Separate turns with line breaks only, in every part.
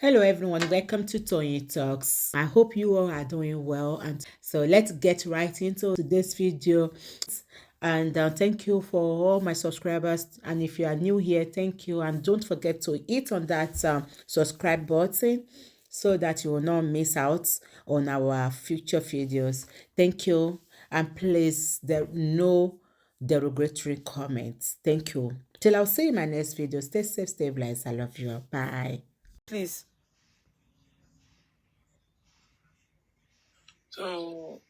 Hello everyone, welcome to Tony Talks. I hope you all are doing well, and so let's get right into today's video. And thank you for all my subscribers, and if you are new here, thank you, and don't forget to hit on that subscribe button so that you will not miss out on our future videos. Thank you, and please there no derogatory comments. Thank you. Till I'll see you in my next video. Stay safe, stay blessed. I love you. Bye.
Please.
So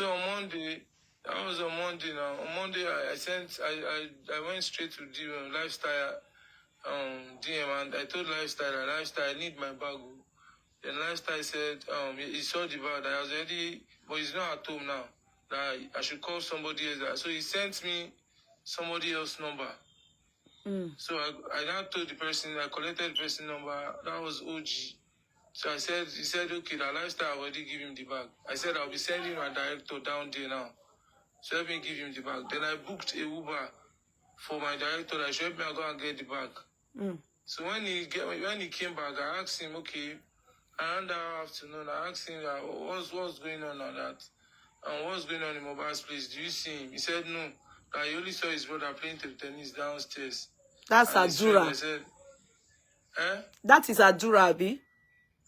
on Monday, that was on Monday now. On Monday, I went straight to the lifestyle DM, and I told lifestyle that lifestyle I need my bag. Then lifestyle said he saw the bag that I was already, but he's not at home now. That I should call somebody else. So he sent me somebody else's number. So I now told the person, I collected the person number. That was OG. So he said, okay, the lifestyle I already give him the bag. I said, I'll be sending my director down there now. So let me give him the bag. Then I booked a Uber for my director that should help me go and get the bag. So when he came back, I asked him, okay, around that afternoon, I asked him, what's going on that? And what's going on in Muhbad's place? Do you see him? He said, no, that he only saw his brother playing table tennis downstairs.
That's Adura.
I said,
That is Adura, Abi.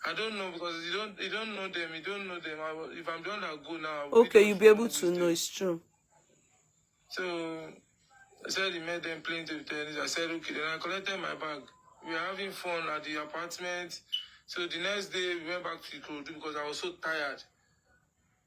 I don't know because you don't know them. You don't know them. If I'm the one that go now.
Okay, you'll be able to know. It's true.
So I said he met them playing table tennis. I said okay. Then I collected my bag. We were having fun at the apartment. So the next day we went back to the Kudi because I was so tired.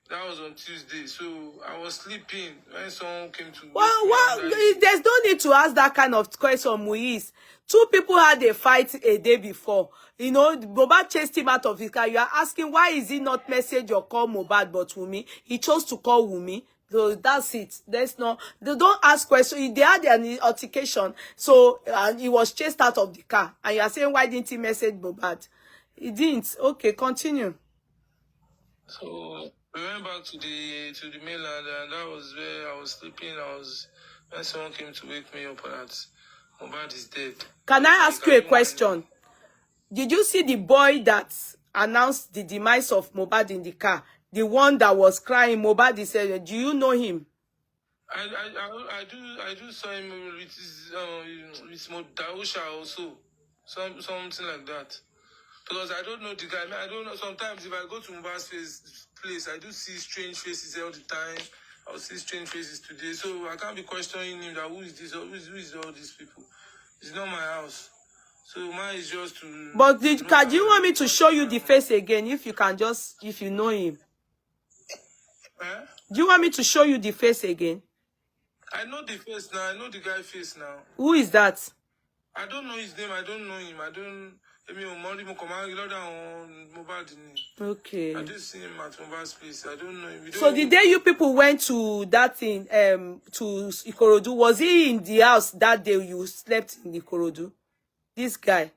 That was on Tuesday. So I was sleeping when someone came to.
Well, there's no need to ask that kind of question, Muiz. Two people had a fight a day before. You know, Muhbad chased him out of his car. You are asking why is he not message or call Muhbad but Wumi? He chose to call Wumi. So that's it. There's no, they don't ask questions. They had an altercation. So he was chased out of the car. And you are saying, why didn't he message Muhbad? He didn't. Okay, continue.
So we went back to the mainland, and that was where I was sleeping. When someone came to wake me up, that Muhbad is dead.
Can I ask you a question? Did you see the boy that announced the demise of Muhbad in the car? The one that was crying, Muhbad said, do you know him?
I do saw him with Dausha also. Something like that. Because I don't know the guy. I don't know. Sometimes if I go to Muhbad's place, I do see strange faces all the time. I'll see strange faces today. So I can't be questioning him that who is this or who is all these people. It's not my house. So mine is just to...
But do you want me to show you the face again if you can just, if you know him? Do you want me to show you the face again?
I know the face now. I know the guy's face now.
Who is that?
I don't know his name. I don't know him. I don't...
Okay.
I just see him at Muhbad's place. I don't know him.
So the day you people went to that thing, to Ikorodu, was he in the house that day you slept in Ikorodu? This guy.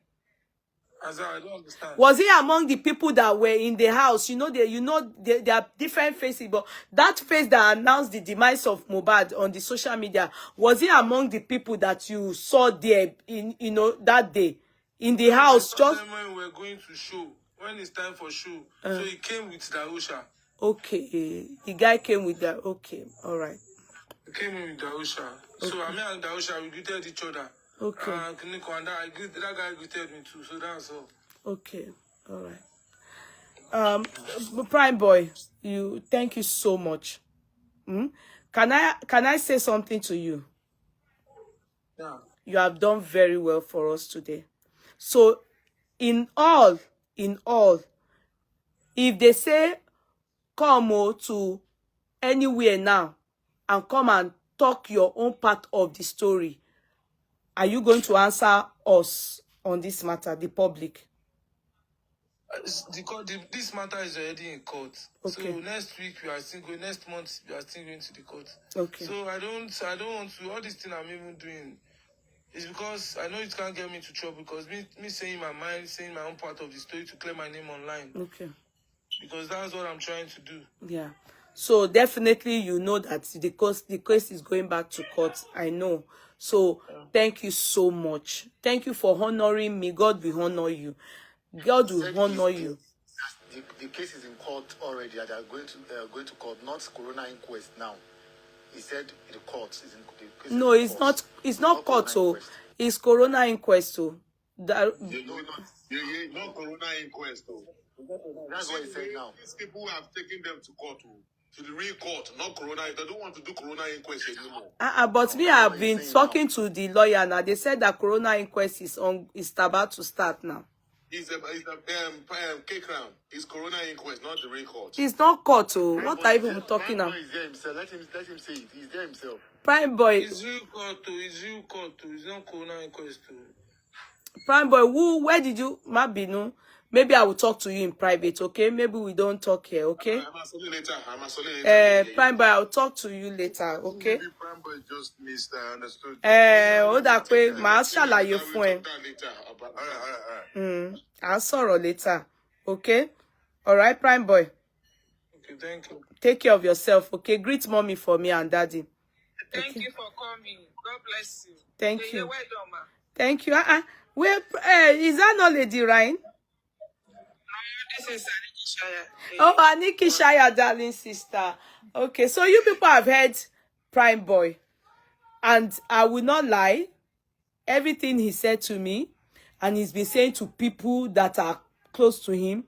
As I don't understand.
Was he among the people that were in the house? You know, there are different faces, but that face that announced the demise of Muhbad on the social media, was he among the people that you saw there in, you know, that day? In the house, just
when we were going to show, when it's time for show, so he came with Dausha.
Okay, the guy came with that. Okay, all right.
He came in with Dausha. Okay. So me and Dausha, we greeted each other.
Okay.
And that guy greeted me too. So that's all.
Okay, all right. PrimeBoy, thank you so much. Can I say something to you?
Yeah.
You have done very well for us today. So, in all, if they say, come to anywhere now and come and talk your own part of the story, are you going to answer us on this matter, the public?
This matter is already in court.
Okay.
So next week we are still going. Next month we are still going to the court.
Okay.
So I don't want to. All this thing I'm even doing. It's because I know it can't get me into trouble because me saying my mind, saying my own part of the story to clear my name online.
Okay.
Because that's what I'm trying to do.
Yeah. So definitely you know that the case is going back to court. I know. So thank you so much. Thank you for honoring me. God will honor you. God will honor you.
The case is in court already. That they are going to court, not Corona inquest now. He said the court is in the case.
No,
is in
it's
court.
not. It's not court. So
Inquest.
it's Corona inquest. So that
not Corona inquest.
That's what he said now.
These people have taken them to court, to the real court, not Corona. They don't want to do Corona inquest anymore.
but me, I've been talking to the lawyer now. They said that Corona inquest is about to start now.
It's a K-Crown. It's Corona inquest, not the real court.
It's not court. Oh, what are you talking now?
He's there himself. Let him say it. He's there himself.
PrimeBoy.
It's real court too. It's real court too. It's not Corona inquest too.
PrimeBoy, where did you, Mabino? Maybe I will talk to you in private, okay? Maybe we don't talk here, okay?
I'm asking later.
PrimeBoy, I'll talk to you later, okay?
Maybe PrimeBoy just misunderstood.
Ó dà pé màá ṣàlàyé fún ẹ. I'll sọ̀rọ̀ later, okay? All right, PrimeBoy.
Okay, thank you.
Take care of yourself, okay? Greet mommy for me and daddy.
Thank you for coming. God bless you.
Thank you.
Well done, ma.
Thank you. Where is that not Lady Ryan?
This is Aniki Shaya.
Oh, Aniki Shaya, darling sister. Okay, so you people have heard PrimeBoy, and I will not lie. Everything he said to me, and he's been saying to people that are close to him,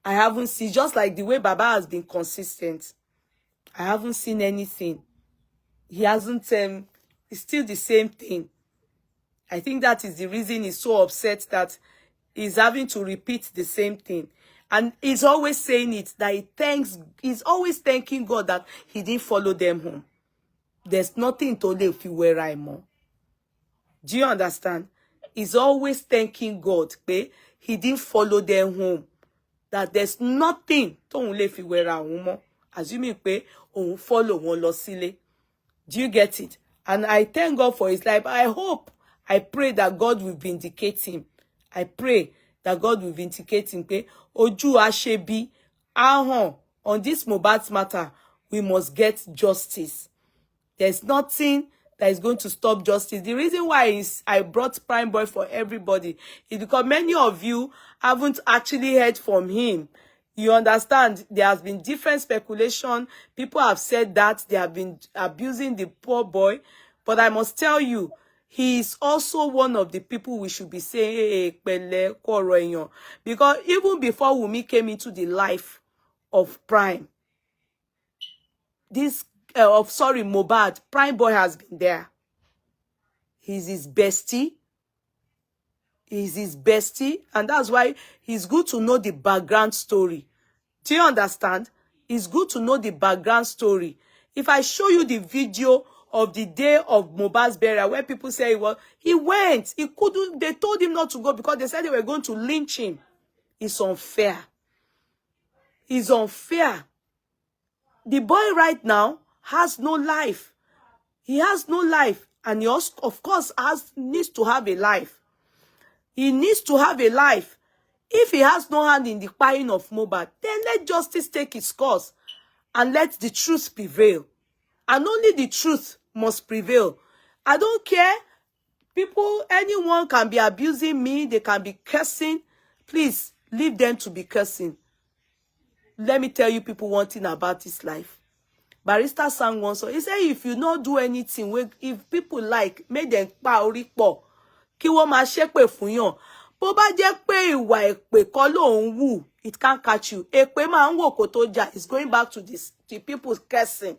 I haven't seen, just like the way Baba has been consistent. I haven't seen anything. He hasn't, it's still the same thing. I think that is the reason he's so upset that he's having to repeat the same thing. And he's always saying it, that he's always thanking God that he didn't follow them home. There's nothing to live if you were right more. Do you understand? He's always thanking God, okay? He didn't follow them home. That there's nothing to live if you were right more. Assuming pé òun follow wọn lọ sílé. Do you get it? And I thank God for his life. I pray that God will vindicate him. I pray that God will vindicate him. Ojú àṣebí, ahọ́n, on this Muhbad matter, we must get justice. There's nothing that is going to stop justice. The reason why I brought PrimeBoy for everybody is because many of you haven't actually heard from him. You understand? There has been different speculation. People have said that they have been abusing the poor boy. But I must tell you, he is also one of the people we should be saying, hey, pẹ̀lẹ́, kó ọ̀rọ̀ èèyàn. Because even before Wunmi came into the life of Prime, Muhbad, PrimeBoy has been there. He's his bestie. He's his bestie. And that's why it's good to know the background story. Do you understand? It's good to know the background story. If I show you the video of the day of Muhbad's burial, where people say, well, he went, he couldn't, they told him not to go because they said they were going to lynch him. It's unfair. It's unfair. The boy right now has no life. He has no life. And he also, of course, needs to have a life. He needs to have a life. If he has no hand in the buying of Muhbad, then let justice take its course and let the truth prevail. And only the truth must prevail. I don't care. People, anyone can be abusing me. They can be cursing. Please, leave them to be cursing. Let me tell you people one thing about this life. Barrister sang one song. He said, if you not do anything, if people like, make them pa orí pọ̀, kí wọ́n máa ṣépè fún yàn. Bó bá jẹ́ pé ìwà èpè kọ́ ló ń wù, it can't catch you. Èpè máa ń wò kó tó jà. It's going back to the people cursing.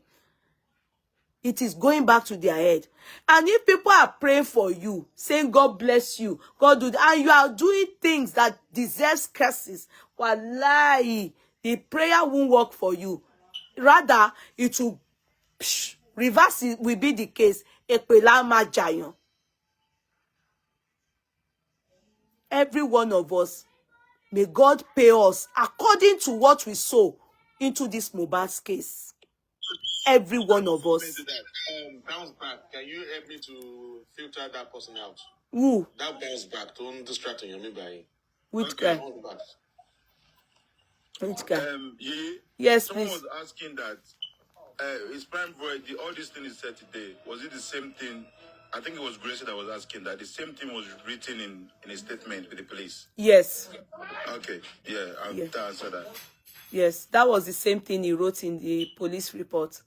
It is going back to their head. And if people are praying for you, saying, God bless you, God do that, and you are doing things that deserves curses, wallahi, the prayer won't work for you. Rather, it will reverse. It will be the case. Èpè la máa jàyàn. Every one of us, may God pay us according to what we sow into this Muhbad's case. Every one of us.
Bounce back. Can you help me to filter that person out?
Who?
That bounce back. Don't distract you.
Which guy? Which guy? Yes,
someone
please.
was asking that is PrimeBoy, all these things he said today, was it the same thing? I think it was Gracie that was asking that the same thing was written in a statement with the police.
Yes.
Okay, yeah, I'll answer that.
Yes, that was the same thing he wrote in the police report.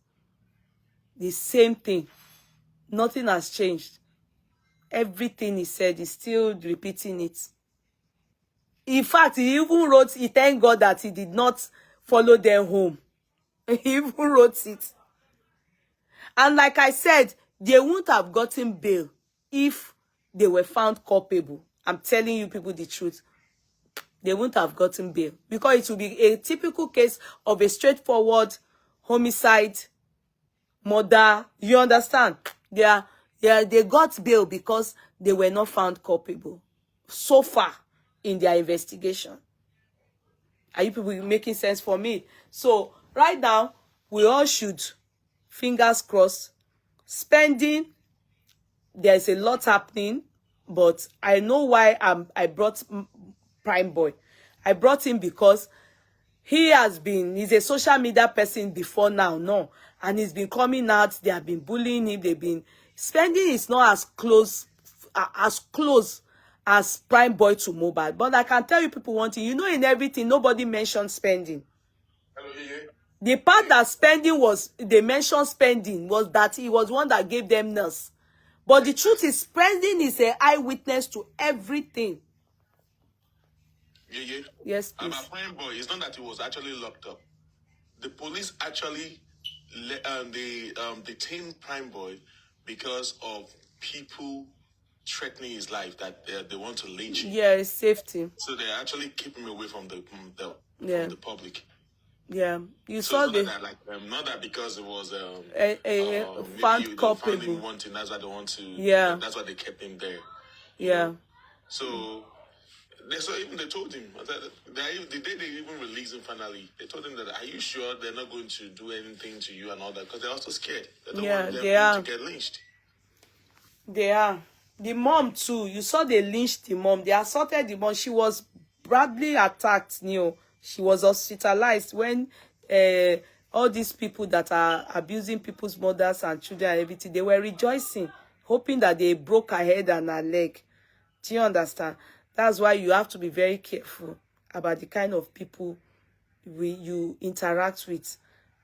The same thing. Nothing has changed. Everything he said, he's still repeating it. In fact, he even wrote, he thanked God that he did not follow them home. He even wrote it. And like I said, they wouldn't have gotten bail if they were found culpable. I'm telling you people the truth. They wouldn't have gotten bail because it would be a typical case of a straightforward homicide, murder. You understand? They got bail because they were not found culpable so far in their investigation. Are you people making sense for me? So right now, we all should, fingers crossed, spending. There's a lot happening, but I know why I brought PrimeBoy. I brought him because he's a social media person before now, no, and he's been coming out. They have been bullying him. They've been spending is not as close as PrimeBoy to Muhbad. But I can tell you people one thing, you know, in everything, nobody mentioned spending. The part that spending was, they mentioned spending, was that he was one that gave them nurse. But the truth is, spending is an eyewitness to everything.
Yeah.
Yes, please.
About PrimeBoy, it's not that he was actually locked up. The police actually detained PrimeBoy because of people threatening his life, that they want to lynch him.
Yeah, it's safety.
So they actually keep him away from the public.
Yeah, you
So
saw the
not that because it was
found culpable.
Found him wanting, that's why they want to.
Yeah,
that's why they kept him there.
Yeah.
Know? So they told him that the day they even released him finally, they told him that, are you sure they're not going to do anything to you and all that? Because they're also scared. They don't want them to get lynched.
They are. The mom too. You saw they lynched the mom. They assaulted the mom. She was badly attacked. She was hospitalized when all these people that are abusing people's mothers and children and everything, they were rejoicing, hoping that they broke her head and her leg. Do you understand? That's why you have to be very careful about the kind of people you interact with.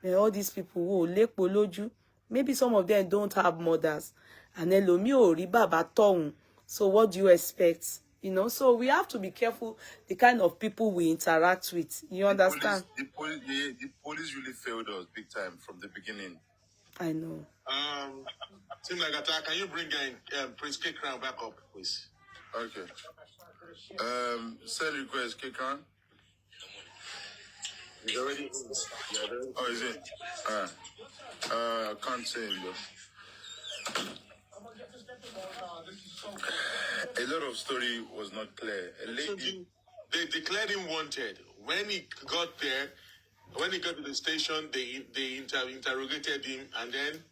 All these people who lepo loju, maybe some of them don't have mothers. And elomi ò rí bàbá tọ̀hún. So what do you expect? So we have to be careful the kind of people we interact with. You understand?
The police really failed us big time from the beginning.
I know.
Team Nagata, can you bring Prince K Crown back up, please? Okay. Send request, K Crown. He's already in. Oh, is it? I can't say him though. A lot of story was not clear. They declared him wanted. When he got there, when he got to the station, they interrogated him, and then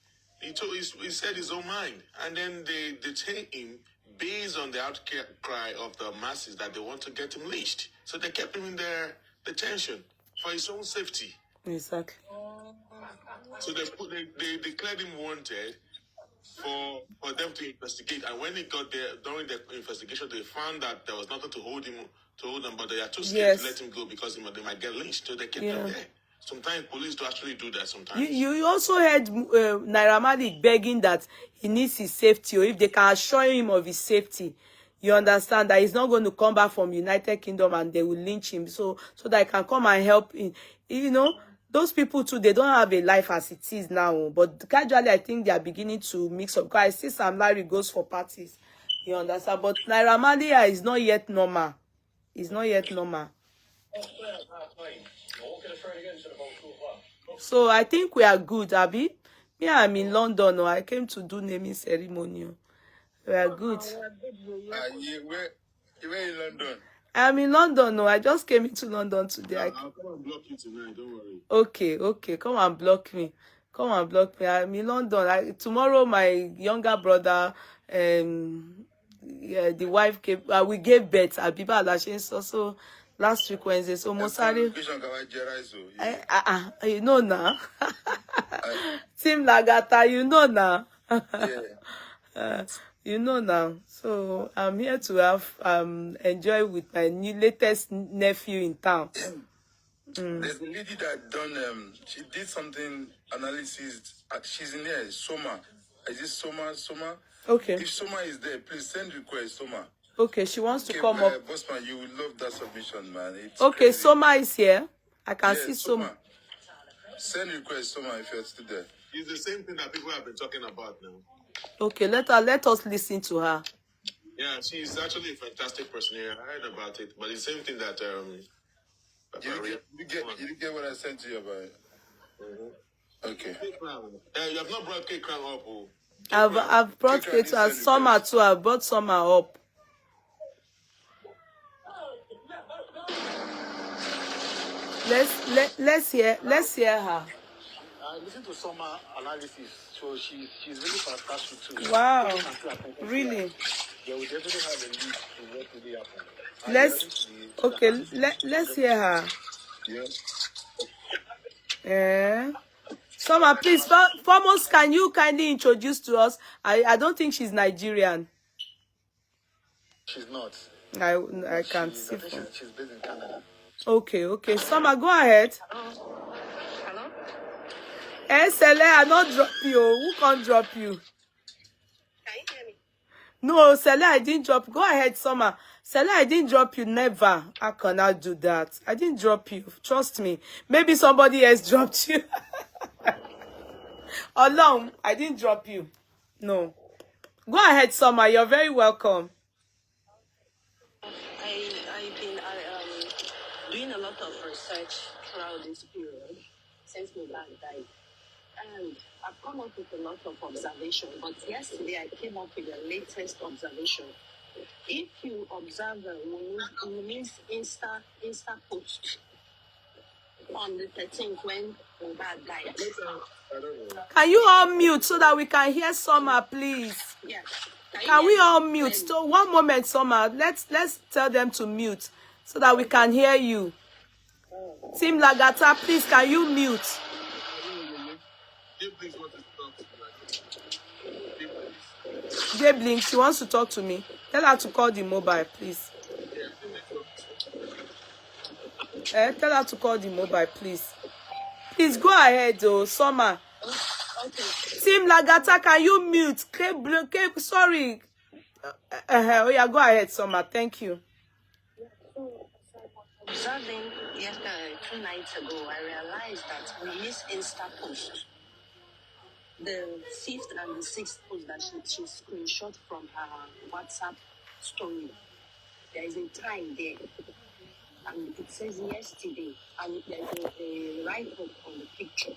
he said his own mind, and then they detained him based on the outcry of the masses that they want to get him lynched. So they kept him in their detention for his own safety.
Exactly.
So they declared him wanted for them to investigate, and when he got there during the investigation, they found that there was nothing to hold him, but they are too scared to let him go because they might get lynched. So they kept him there. Sometimes police do actually do that. Sometimes
you also heard Naira Marley begging that he needs his safety, or if they can assure him of his safety, you understand that he's not going to come back from United Kingdom and they will lynch him, so that he can come and help in. Those people too, they don't have a life as it is now. But gradually, I think they are beginning to mix up. Because I see Sam Larry goes for parties. You understand? But Naira Marley is not yet normal. It's not yet normal. So I think we are good, Abby. Me, I'm in London. I came to do naming ceremony. We are good.
Where in London?
I'm in London. I just came into London today.
I'll come and block you tonight. Don't worry.
Okay. Come and block me. I'm in London. Tomorrow, my younger brother, the wife gave. We gave birth at Biba Alhaja. So last week Wednesday. So Mosari. You know now. Team Nagata, you know now. You know now. So I'm here to have enjoy with my new latest nephew in town.
There's a lady that done she did something analysis. She's in there. Soma. Is this Soma?
Okay.
If Soma is there, please send request. Soma.
Okay, she wants to
Okay,
come up.
Bossman, you will love that submission, man. It's
Okay,
crazy.
Soma is here. I can
Yeah,
see Soma.
Send request, Soma, if you're still there.
It's the same thing that people have been talking about now.
Okay, let us listen to her.
Yeah, she's actually a fantastic person here. I heard about it, but it's the same thing that
You get what I sent to you about it? Okay.
You have not brought Cake Crown up. Oh.
I've brought Kate to Summer too. I've brought Summer up. Let's hear her.
Listen to summer analysis. So she's really fantastic too.
Wow, really?
Yeah, we definitely have a lead to what really happened.
Let's hear her.
Yeah.
Summer, please, foremost, can you kindly introduce to us? I don't think she's Nigerian.
She's not.
I can't see.
She's based in Canada.
Okay. Summer, go ahead.
Hello?
Sele, I not drop you. Who can't drop you?
Can you hear me?
No, Sele, I didn't drop. Go ahead, Summer. Sele, I didn't drop you. Never. I cannot do that. I didn't drop you. Trust me. Maybe somebody else dropped you. Alone, I didn't drop you. No. Go ahead, Summer. You're very welcome.
I've been doing a lot of research throughout this period since Muhbad died. And I've come up with a lot of observation, but yesterday I came up with the latest observation. If you observe Wumi's Insta post on the 13th when Muhbad died.
Can you all mute so that we can hear Summer, please?
Yeah.
Can we all mute? So 1 moment, Summer. Let's tell them to mute so that we can hear you. Team Lagata, please, can you mute? J Blink, she wants to talk to me. Tell her to call the mobile, please. Tell her to call the mobile, please. Please go ahead, though, Summer.
Okay.
Team Lagata, can you mute? Sorry. Oh yeah, go ahead, Summer. Thank you.
Observing yesterday, 2 nights ago, I realized that Wumi's Insta post, the 5th and the 6th post that she screenshot from her WhatsApp story, there is a time there, and it says yesterday, and there's a write-up on the picture,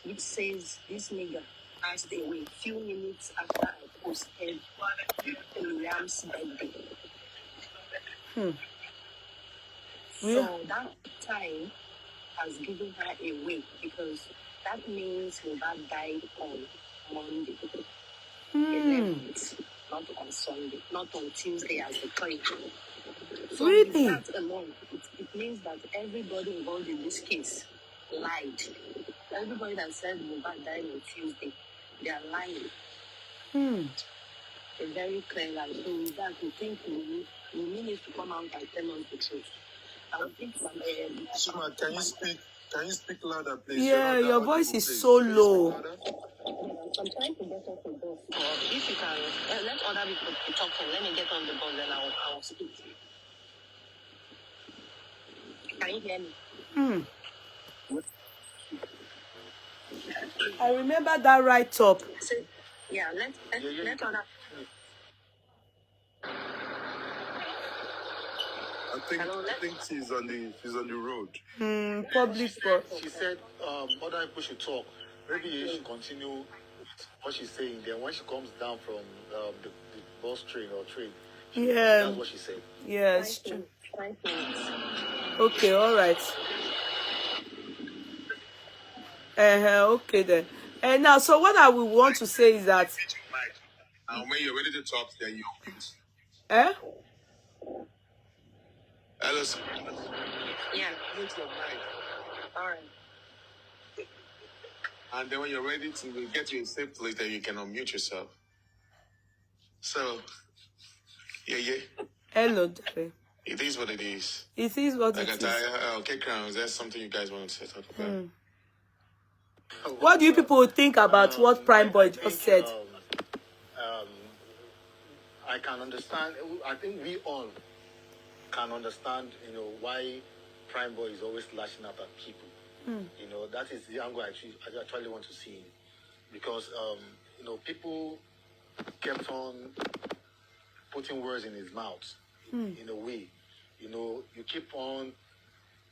which says this nigga passed away few minutes after I posted Miriam's birthday. So that time has given her away because that means Muhbad died on Monday, 11th, not on Sunday, not on Tuesday as the claim. So
Really?
with that alone, it means that everybody involved in this case lied. Everybody that said Muhbad died on Tuesday, they are lying. A very clear lie. So with that, we think we need to come out and tell us the truth. I would think
Suma, can you speak louder, please?
Yeah, your voice is so low.
I'm trying to get off the bus. If you can, let other people be talking. Let me get on the bus, then I'll speak. Can you hear me?
I remember that write-up.
So, yeah, let other.
I think she's on the road.
Public bus.
She said other people should talk. Maybe she should continue what she's saying. Then when she comes down from the bus train or train,
Yeah.
that's what she said.
Yeah, it's true.
5 minutes.
Okay, all right. Okay then. And now, so what I would want to say is that.
And when you're ready to talk, then you.
Eh?
Alice.
Yeah.
Mute your mic.
All right.
And then when you're ready to get to a safe place, then you can unmute yourself. So, yeah.
Hello, Jerry.
It is what it is.
It is what
Like
it
I
is.
okay, Crowns, that's something you guys want to talk about.
What do you people think about what PrimeBoy just said?
I can understand. I think we all can understand, why PrimeBoy is always lashing out at people. That is the angle I actually want to see, because people kept on putting words in his mouth in a way. You keep on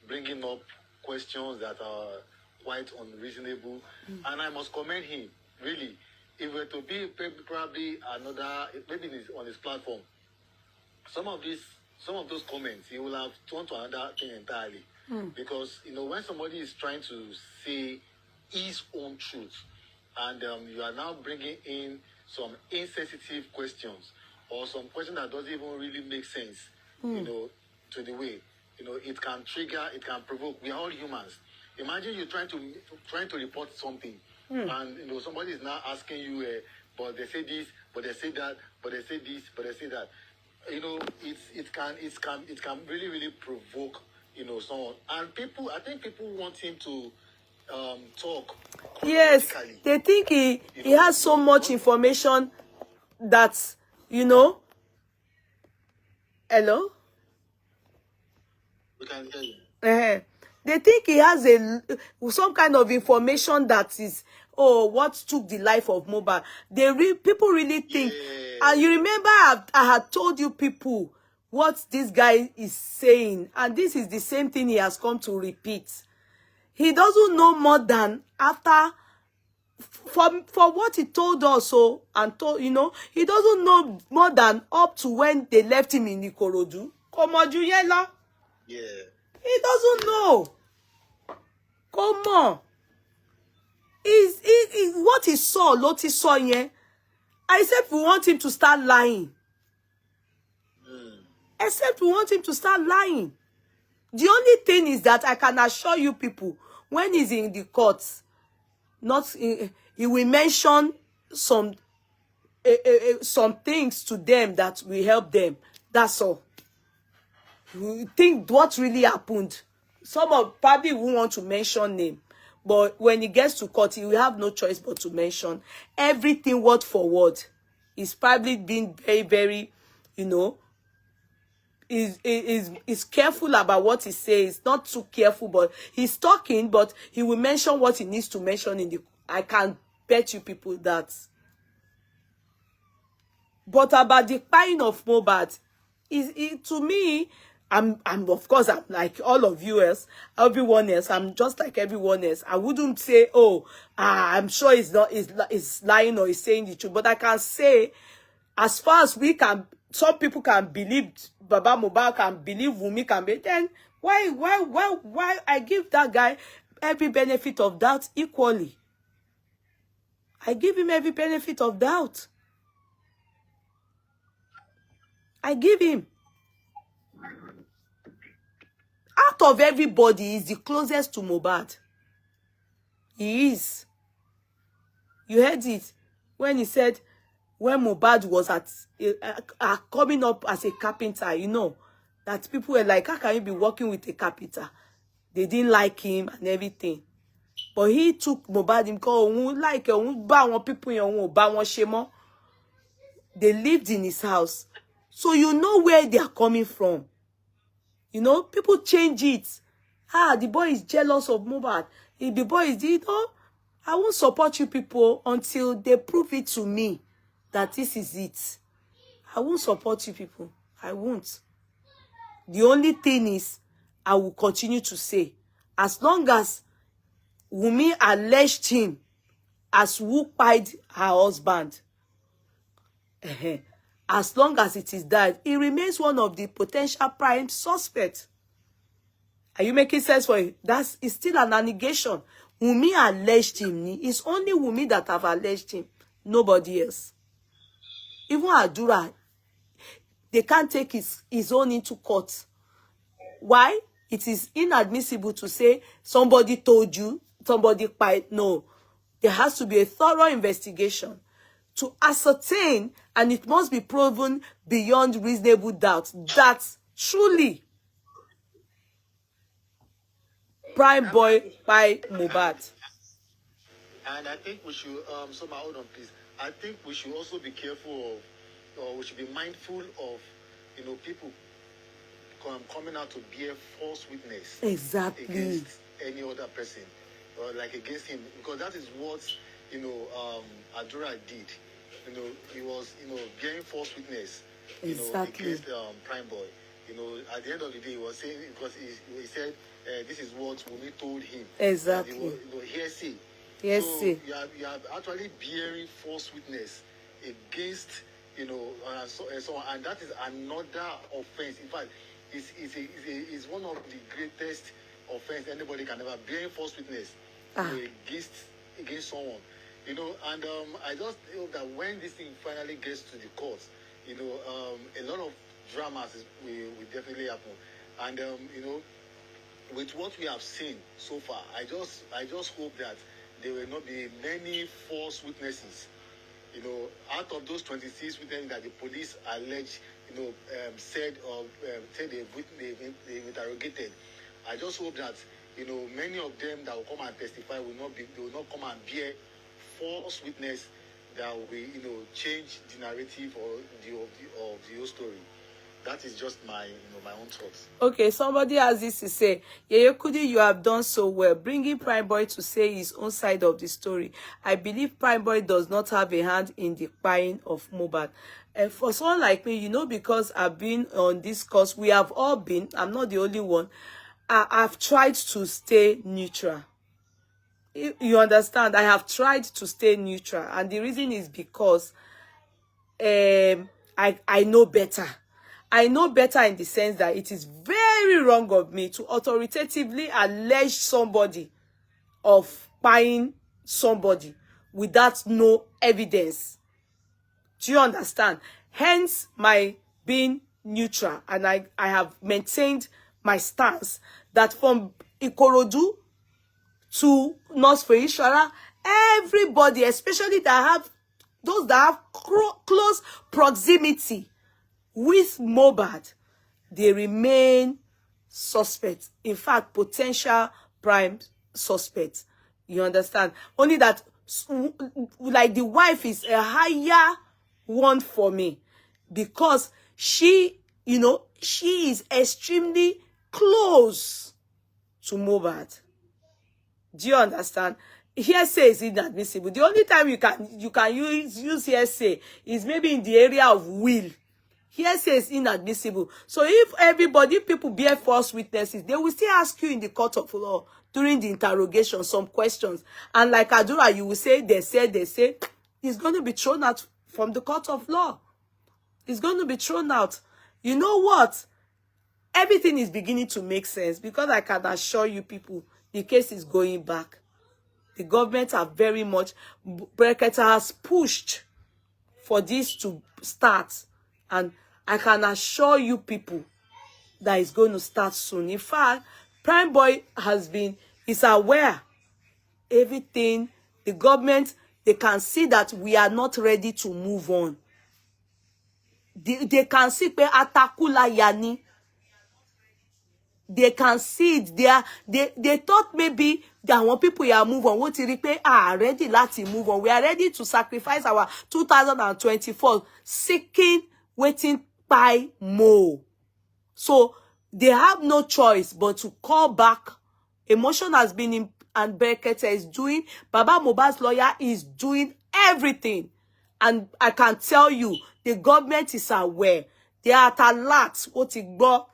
bringing up questions that are quite unreasonable, and I must commend him, really. If it were to be probably another, maybe on his platform, some of those comments, he will have turned to another thing entirely. Because, when somebody is trying to say his own truth, and you are now bringing in some insensitive questions, or some question that doesn't even really make sense, to the way, it can trigger, it can provoke. We are all humans. Imagine you trying to report something, and somebody is now asking you, but they say this, but they say that, but they say this, but they say that. It can really, really provoke, someone. And I think people want him to talk.
Yes, they think he has so much information that, Hello?
We can hear you.
They think he has some kind of information that is, what took the life of Muhbad. People really think.
Yeah.
And you remember I had told you people what this guy is saying, and this is the same thing he has come to repeat. He doesn't know more than after, for what he told us, and told, he doesn't know more than up to when they left him in Ikorodu.
Yeah.
He doesn't know. Come on. What he saw, Loti saw here. Except we want him to start lying. Except we want him to start lying. The only thing is that I can assure you people, when he's in the courts, he will mention some things to them that will help them. That's all. We think what really happened. Some probably won't want to mention name, but when he gets to court, he will have no choice but to mention everything word for word. He's probably been very, very, is careful about what he says. Not too careful, but he's talking, but he will mention what he needs to mention in the. I can bet you people that. But about the crying of Muhbad, to me, I'm of course, I'm like all of you else, everyone else. I'm just like everyone else. I wouldn't say, I'm sure it's lying or he's saying the truth. But I can say, as far as we can, some people can believe Baba Muhbad, can believe Wunmi can be. Then why I give that guy every benefit of doubt equally? I give him every benefit of doubt. I give him. Out of everybody, he's the closest to Muhbad. He is. You heard it when he said, when Muhbad was coming up as a carpenter, that people were like, how can you be working with a carpenter? They didn't like him and everything. But he took Muhbad, they lived in his house. So you know where they are coming from. People change it. The boy is jealous of Muhbad. If the boy is, I won't support you people until they prove it to me that this is it. I won't support you people. I won't. The only thing is, I will continue to say, as long as Wunmi alleged him as who pied her husband, as long as it is that, he remains one of the potential prime suspects. Are you making sense for it? It's still an allegation. Wunmi alleged him. It's only Wunmi that have alleged him. Nobody else. Even Adura, they can't take his own into court. Why? It is inadmissible to say somebody told you, somebody pied. No. There has to be a thorough investigation to ascertain, and it must be proven beyond reasonable doubt, that truly PrimeBoy by Muhbad.
And I think we should, so my hold on, please. I think we should also be careful of, or we should be mindful of, people coming out to bear false witness
Exactly.
against any other person, or like against him, because that is what, Adura did. He was, bearing false witness,
Exactly.
against PrimeBoy. At the end of the day, he was saying, because he said, this is what Wumi told him.
Exactly.
That he was, hearsay.
Yes,
So
see.
you are actually bearing false witness against, so on, and that is another offense. In fact, it's one of the greatest offense anybody can ever bearing false witness against someone. And I just hope that when this thing finally gets to the court, a lot of dramas will definitely happen, and with what we have seen so far, I just hope that there will not be many false witnesses. Out of those 26 witnesses that the police alleged, said they've interrogated, I just hope that many of them that will come and testify they will not come and bear false witness that will change the narrative of the whole story. That is just my own thoughts.
Okay, somebody has this to say, Yeye Kudi, you have done so well, bringing PrimeBoy to say his own side of the story. I believe PrimeBoy does not have a hand in the buying of Muhbad. And for someone like me, because I've been on this course, we have all been, I'm not the only one, I've tried to stay neutral. You understand? I have tried to stay neutral, and the reason is because I know better. I know better in the sense that it is very wrong of me to authoritatively allege somebody of buying somebody without no evidence. Do you understand? Hence my being neutral, and I have maintained my stance that from Ikorodu to North Ishara, everybody, especially those that have close proximity with Muhbad, they remain suspects. In fact, potential prime suspects. You understand? Only that, like, the wife is a higher one for me, because she is extremely close to Muhbad. Do you understand? Hearsay is inadmissible. The only time you can use hearsay is maybe in the area of will. Hearsay is inadmissible. So if people bear false witnesses, they will still ask you in the court of law during the interrogation some questions. And like Adura, you will say, they say, it's going to be thrown out from the court of law. It's going to be thrown out. You know what? Everything is beginning to make sense, because I can assure you people, the case is going back. The government are very much, Breketa has pushed for this to start. And I can assure you people that it's going to start soon. In fact, PrimeBoy is aware. Everything, the government, they can see that we are not ready to move on. They can see pe atakula yani. They can see it. They thought maybe that when people are move on, what are ready to move on. We are ready to sacrifice our 2024 seeking, waiting by more. So they have no choice but to call back. Emotion has been in, and Berekete is doing. Baba Mohbad's lawyer is doing everything. And I can tell you, the government is aware. They are at alert. What it go.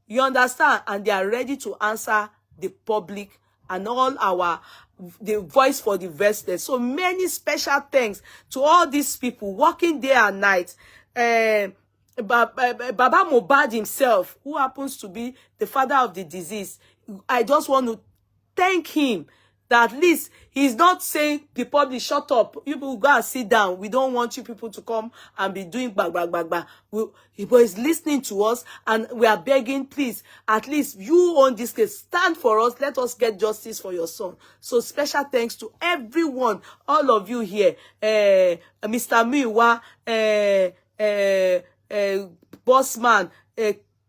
You understand? And they are ready to answer the public and all the voice for the voiceless. So many special thanks to all these people working day and night. Baba Mohbad himself, who happens to be the father of the disease, I just want to thank him that at least he's not saying the public, shut up. You people go and sit down. We don't want you people to come and be doing bag, bag, bag, bag. But he's listening to us, and we are begging, please, at least you own this case. Stand for us. Let us get justice for your son. So special thanks to everyone, all of you here. Mr. Muyiwa, Bossman,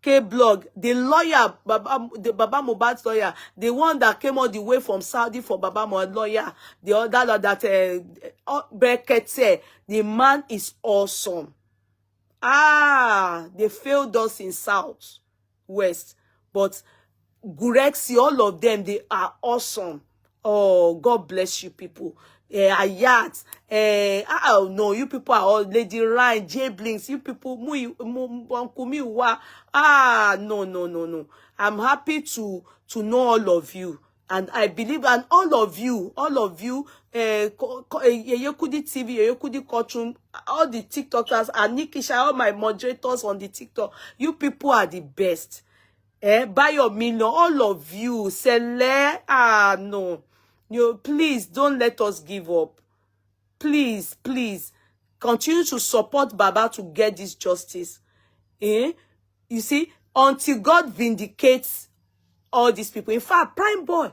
K-Blog, the lawyer, the Baba Muhbad's lawyer, the one that came all the way from Saudi for Baba Muhbad's lawyer, the other that Brekete, the man is awesome. They failed us in South West, but Gurexi, all of them, they are awesome. Oh, God bless you people. Ayat, oh no, you people are all Lady Ryan, J Blinks, you people, Uncle Muyiwa. No. I'm happy to know all of you, and I believe, and all of you, Kudi TV, Kudi Courtroom, all the TikTokers, and Nikisha, all my moderators on the TikTok, you people are the best. Buy your million, all of you, Sele, no. You please don't let us give up. Please, continue to support Baba to get this justice. You see, until God vindicates all these people. In fact, PrimeBoy,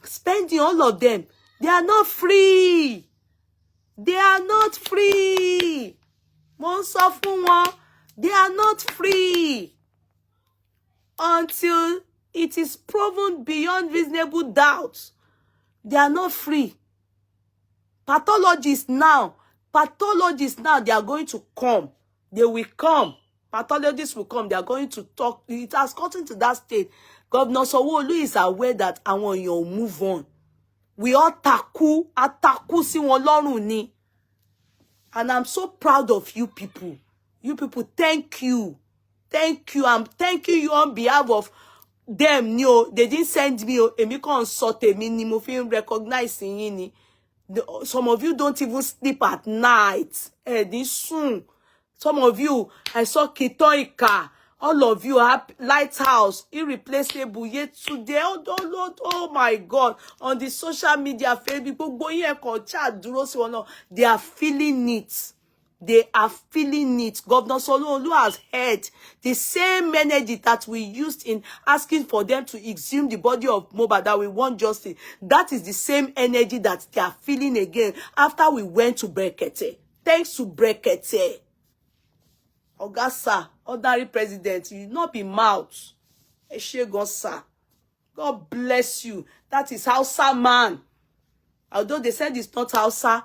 spending all of them, they are not free. They are not free. They are not free until it is proven beyond reasonable doubt. They are not free. Pathologists now, they are going to come. They will come. Pathologists will come. They are going to talk. It has gotten to that state. Governor Sanwo-Olu is aware that I want you to move on. We all ataku si wọn lọ́rùn ni. And I'm so proud of you people. You people, thank you. Thank you. I'm thanking you on behalf of them. They didn't send me. Èmi kàn sọ tèmi ni mo fi recognize yín ni. Some of you don't even sleep at night. This soon. Some of you, I saw Kitoika. All of you are Lighthouse, irreplaceable. Yet today, oh my God, on the social media, Facebook, they are feeling it. They are feeling it. Governor Sanwo-Olu has heard the same energy that we used in asking for them to exhume the body of Muhbad, that we want justice. That is the same energy that they are feeling again after we went to Brekete. Thanks to Brekete. Ogasa, ordinary president, you will not be mouth. Sir. God bless you. That is Hausa man. Although they said it's not Hausa.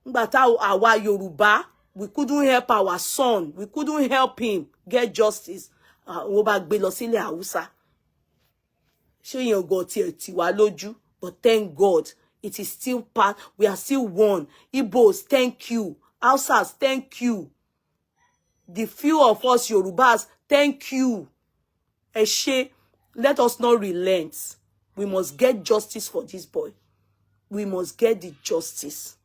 But our Yoruba, we couldn't help our son. We couldn't help him get justice. But thank God, it is still part. We are still one. Igbos, thank you. Hausas, thank you. The few of us Yorubas, thank you. Eshe, let us not relent. We must get justice for this boy. We must get the justice.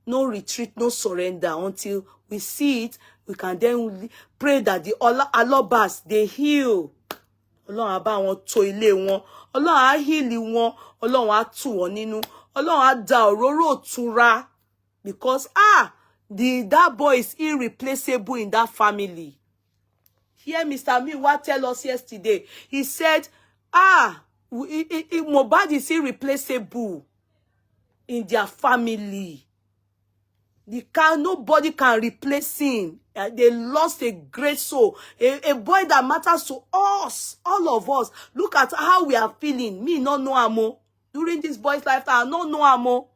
No retreat, no surrender until we see it. We can then pray that the Alobas, they heal. Ọlọ́run á bá wọn tò ilé wọn. Ọlọ́run á heal wọn. Ọlọ́run á tù wọ́n nínú. Ọlọ́run á dá òróró ìtura. Because that boy is irreplaceable in that family. Here Mr. Muyiwa tell us yesterday. He said, Muhbad is irreplaceable in their family. Nobody can replace him. They lost a great soul. A boy that matters to us, all of us. Look at how we are feeling. Me not know amo. During this boy's lifetime, I not know amo.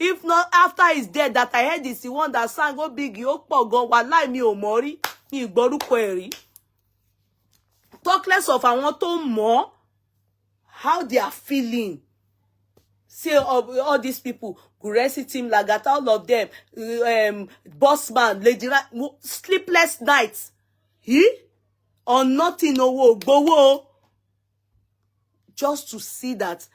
If not after his death, that I heard is the one that sang "Oh Big Yopo Walai mi o mori mi igboruko eri." Talk less of I want to more how they are feeling. See all these people, Guresi team, Lagata, all of them, Bossman, Lady sleepless nights. Or nothing, no, just to see that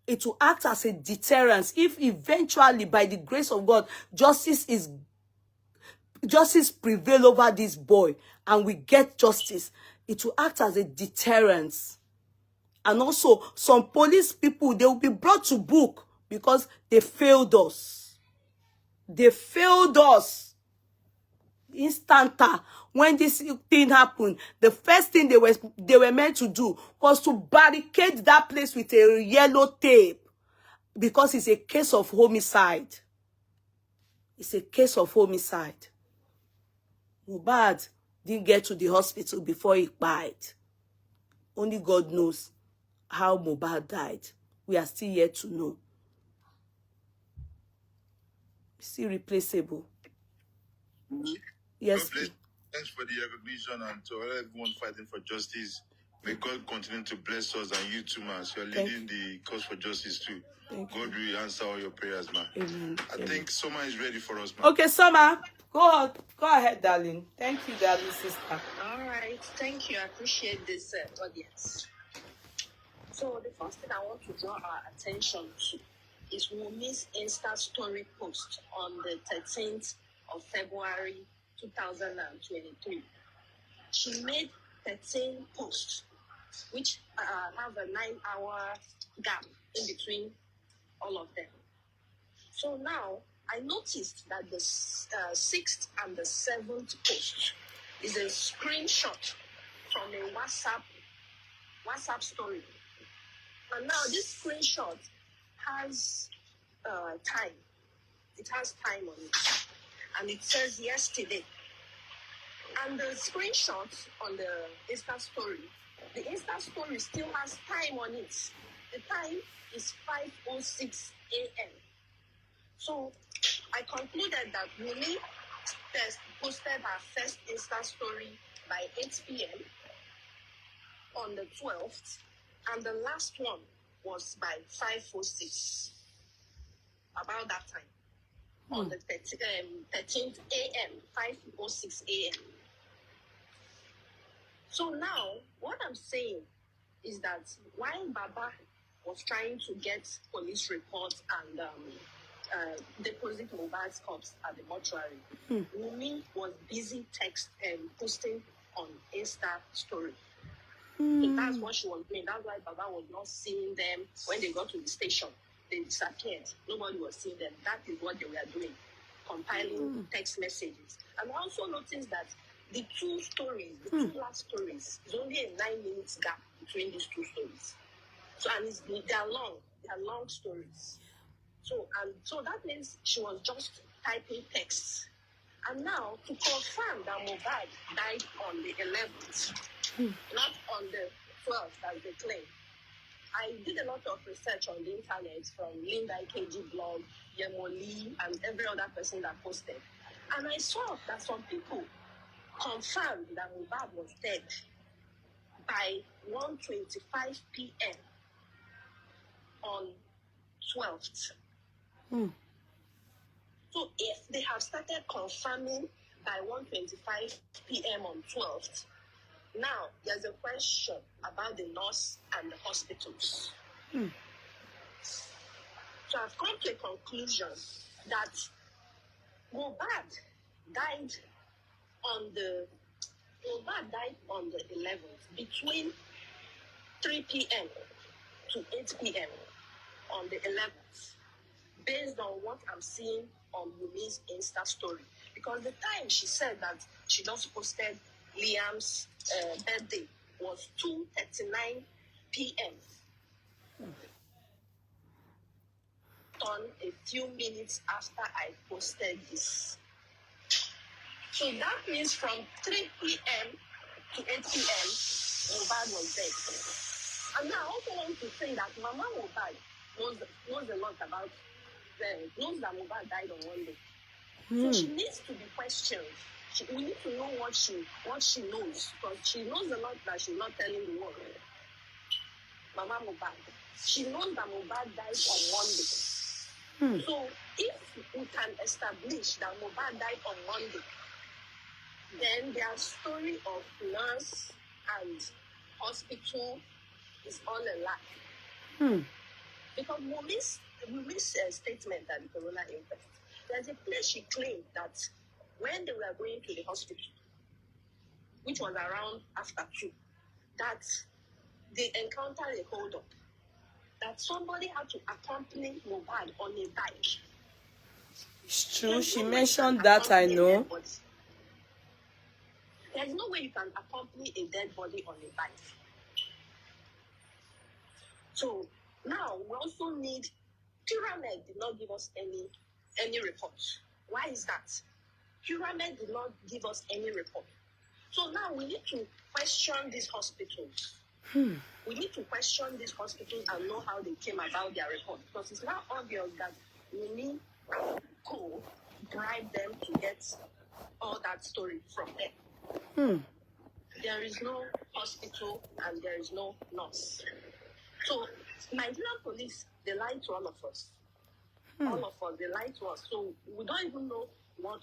it will act as a deterrence. If eventually, by the grace of God, justice prevail over this boy and we get justice, it will act as a deterrence. And also, some police people, they will be brought to book because they failed us. They failed us. Instanta. When this thing happened, the first thing they were meant to do was to barricade that place with a yellow tape, because it's a case of homicide. It's a case of homicide. Muhbad didn't get to the hospital before he died. Only God knows how Muhbad died. We are still yet to know. It's irreplaceable. Yes,
God bless. Thanks for the recognition, and to everyone fighting for justice. May God continue to bless us, and you too, man. You're leading the cause for justice too. God will answer all your prayers, man.
Amen.
I think Soma is ready for us, man.
Okay, Soma, go on. Go ahead, darling. Thank you, darling sister.
All right, thank you. I appreciate this audience. So the first thing I want to draw our attention to is Wumi's Insta story post on the 13th of February 2023. She made 13 posts, which have a 9-hour gap in between all of them. So now I noticed that the 6th and the 7th post is a screenshot from a WhatsApp story. And now this screenshot has time. It has time on it. And it says yesterday. And the screenshot on the Insta story, the Insta story still has time on it. The time is 5:06 a.m. So I concluded that Wumi posted her first Insta story by 8 p.m. on the 12th, and the last one was by 5:06, about that time, on the 13th a.m., 5:06 a.m. So now, what I'm saying is that while Baba was trying to get police reports and deposit Muhbad's corpse at the mortuary, Wumi was busy posting on Insta story. So that's what she was doing. That's why Baba was not seeing them when they got to the station. They disappeared. Nobody was seeing them. That is what they were doing, compiling text messages. And I also noticed that the two stories, the two last stories, is only a 9 minutes gap between these two stories. So, and they are long. They are long stories. So that means she was just typing texts. And now, to confirm that Muhbad died on the 11th, not on the 12th as they claim, I did a lot of research on the internet from Linda KG blog, Yemoli, and every other person that posted. And I saw that some people confirmed that Muhbad was dead by 1:25 p.m. on 12th. So if they have started confirming by 1:25 p.m. on 12th, now there's a question about the nurse and the hospitals. So I've come to a conclusion that Muhbad died on the 11th between 3 p.m. to 8 p.m. on the 11th, based on what I'm seeing on Wumi's Insta story. Because the time she said that she just posted Liam's birthday was 2:39 p.m. On a few minutes after I posted this. So that means from 3 p.m. to 8 p.m., Muhbad was dead. And now I also want to say that Mama Muhbad knows a lot about knows that Muhbad died on Monday. So she needs to be questioned. We need to know what she knows, because she knows a lot that she's not telling the world. Mama Muhbad. She knows that Muhbad died on Monday. So if we can establish that Muhbad died on Monday, then their story of nurse and hospital is all a lie. Because Wumi's statement at the corona inquest, there's a place she claimed that when they were going to the hospital, which was around after 2, that they encountered a hold-up. That somebody had to accompany Muhbad on a bike.
It's true.
There's
She
no way you can
mentioned that, I
accompany a
know.
dead body. There's no way you can accompany a dead body on a bike. So now we also need. Pyramid did not give us any report. Why is that? Pyramid did not give us any report. So now we need to question these hospitals. We need to question these hospitals and know how they came about their report, because it's now obvious that we need to bribe them to get all that story from them. There is no hospital and there is no nurse. So Nigerian police, they lie to all of us. All of us, they lie to us. So we don't even know what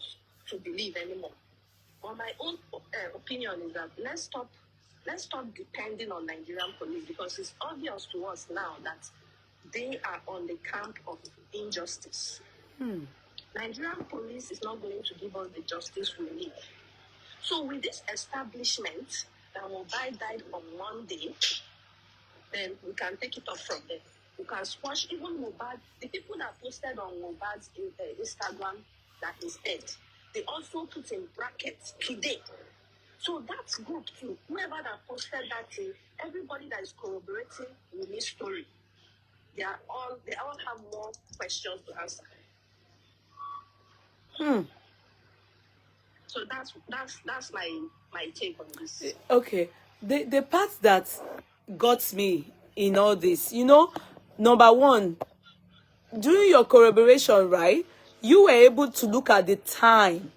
to believe anymore. But my own opinion is that let's stop depending on Nigerian police, because it's obvious to us now that they are on the camp of injustice. Nigerian police is not going to give us the justice we need. So with this establishment that Muhbad died on Monday, then we can take it off from there. We can squash even Muhbad. The people that posted on Muhbad's Instagram that he's dead, they also put in brackets today. So that's good too. Whoever that posted that thing, everybody that is corroborating with this story, they all have more questions to answer. So that's my take on this.
Okay. The part that got me in all this, number one, during your corroboration, right, you were able to look at the time.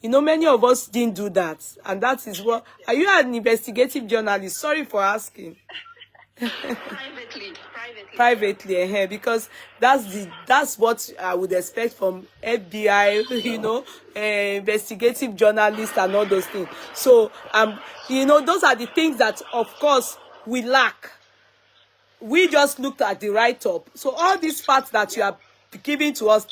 Many of us didn't do that. And that is what... Are you an investigative journalist? Sorry for asking. Privately, because that's what I would expect from FBI, investigative journalists and all those things. So, those are the things that, of course, we lack. We just looked at the write-up. So all these parts that you are giving to us